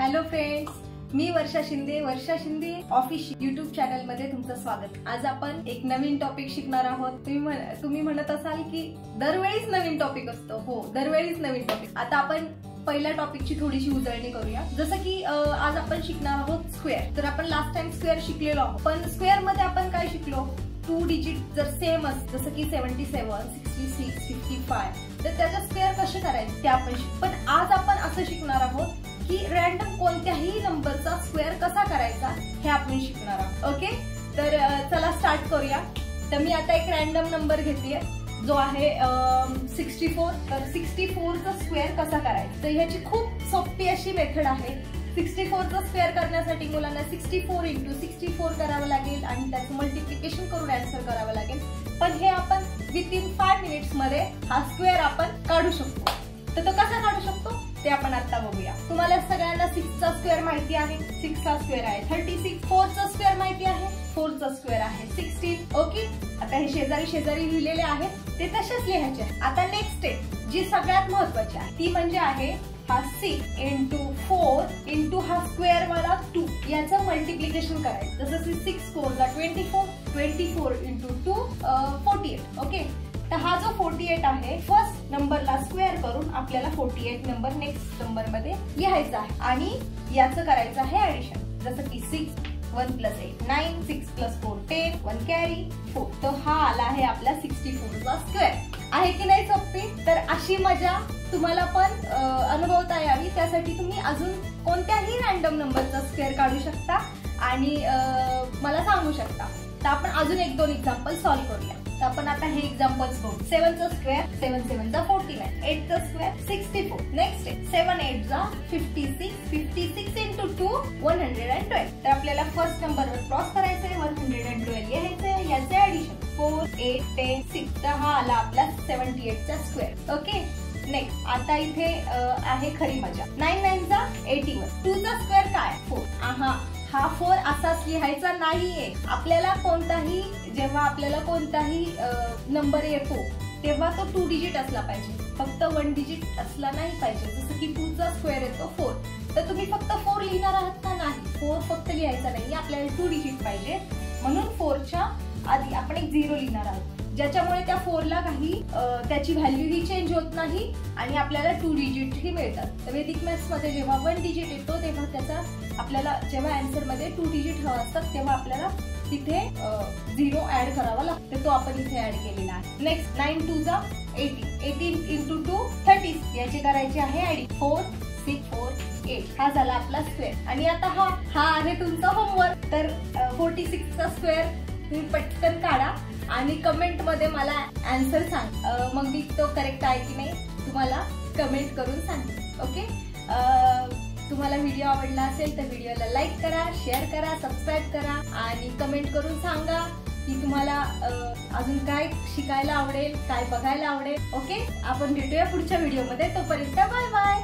Hello friends, मी वर्षा Shinde official YouTube channel मध्ये तुमचं स्वागत। आज आपण एक नवीन टॉपिक शिकणार आहोत। तुम्ही म्हणत असाल की दरवेळीच नवीन टॉपिक असतो। हो, दरवेळीच नवीन टॉपिक। आता आपण पहिल्या टॉपिकची थोडीशी उजळणी करूया। जसं की आज आपण शिकणार आहोत स्क्वेअर। तर आपण लास्ट टाइम स्क्वेअर शिकलेलो आहोत, पण स्क्वेअर मध्ये आपण काय शिकलो? 2 डिजिट जर सेम असतील, जसं की 77, 66, 55, तर त्याचा स्क्वेअर कसे करायचे ते आपण पण आज आपण असं शिकणार आहोत की रॅन्डम कोणत्याही नंबरचा स्क्वेअर कसा करायचा हे आपण शिकणार आहोत। ओके, तर चला स्टार्ट करूया। तर मी आता एक रॅन्डम नंबर घेतलीये जो आहे 64। तर 64 चा स्क्वेअर कसा करायचा, तर ह्याची खूप सोपी अशी मेथड आहे। 64 चा स्क्वेअर करण्यासाठी मुलांना 64 × 64 करावं लागेल आणि त्याचं मल्टिप्लिकेशन करून आन्सर करावं लागेल। पण हे आपण विदिन 5 मिनिट्स मध्ये हा स्क्वेअर आपण काढू शकतो। तर तो कसा काढू शकतो ते आपण आता बघूया। तुम्हाला सगळ्यांना 6 चा स्क्वेअर माहिती आहे, 6 चा स्क्वेअर आहे 36। 4 चा स्क्वेअर माहिती आहे, 4 चा स्क्वेअर आहे 16। ओके, आता हे शेजारी लिहिलेले आहेत ते तसेच लिहायचे। आता नेक्स्ट स्टेप जी सगळ्यात महत्त्वाची आहे ती म्हणजे आहे हा 6 × 4 × हा स्क्वेअर वाला 2 याचं मल्टिप्लिकेशन करायचं। जसं की 6 4 = 24, 24 × 2 48। ओके, तर हा जो 48 आहे फर्स्ट नंबरला स्क्वेअर करून आपल्याला 48 नंबर नेक्स्ट नंबर मध्ये लिहायचा आहे आणि याचं करायचं आहे ऍडिशन। जसं की 6 1 + 8 9, 6 + 4 10, 1 कॅरी 4। तर हा आला आहे आपला 64 चा स्क्वेअर। आहे की नाही सोपी? तर अशी मजा तुम्हाला पण अनुभवता यावी त्यासाठी तुम्ही अजून कोणत्याही रॅन्डम नंबरचा स्क्वेअर काढू शकता आणि मला सांगू शकता। तर आपण अजून 1-2 एक्झाम्पल सॉल्व्ह करूया। तर आपण आता हे एक्झाम्पल्स बघू। 7 चा स्क्वेअर 7 7 = 49, 8 चा स्क्वेअर 64। नेक्स्ट आहे 7 8 = 56, 56 × 2 112। तर आपल्याला फर्स्ट नंबरवर क्रॉस करायचंय, 112 लिहायचंय, याचे ऍडिशन 4 8 10 6। तर हा आला आपला 78 चा स्क्वेअर। ओके, नेक्स्ट आता इथे आहे खरी मजा। 9 9 = 81, 2 चा स्क्वेअर काय 4। हा 4 असाच लिहायचा नाहीये। आपल्याला जेव्हा आपल्याला कोणताही नंबर येतो तेव्हा तो 2 डिजिट असला पाहिजे, फक्त 1 डिजिट असला नाही पाहिजे। जसं की 2 चा स्क्वेअर येतो 4, तर तुम्ही फक्त 4 लिहिणार आहात का? नाही, 4 फक्त लिहायचा नाही, आपल्याला 2 डिजिट पाहिजे। म्हणून 4 च्या आधी आपण एक 0 लिहिणार आहोत, ज्याच्यामुळे त्या 4 ला काही त्याची व्हॅल्यू ही चेंज होत नाही आणि आपल्याला 2 डिजिट ही मिळतात। तर वैदिक मॅथ्स मध्ये जेव्हा 1 डिजिट येतो तेव्हा त्याचा आपल्याला जेव्हा आन्सर मध्ये 2 डिजिट हवा असतात तेव्हा आपल्याला तिथे 0 ऍड करावा लागतो। तो आपण इथे ऍड केलेला आहे। नेक्स्ट 9 2 = 18, 18 × 2 30 याची करायची आहे ऍडिशन 4 6 4 8। हा झाला आपला स्क्वेअर। आणि आता हा आहे तुमचा होमवर्क। तर 46 चा स्क्वेअर तुम्ही पटकन काढा आणि कमेंट मध्ये मला आन्सर सांग। मग मी तो करेक्ट आहे की नाही तुम्हाला कमेंट करून सांग। ओके, तुम्हाला व्हिडिओ आवडला असेल तर व्हिडिओला लाईक करा, शेअर करा, सबस्क्राईब करा आणि कमेंट करून सांगा की तुम्हाला अजून काय शिकायला आवडेल, काय बघायला आवडेल। ओके, आपण भेटूया पुढच्या व्हिडिओमध्ये। तोपर्यंत बाय बाय।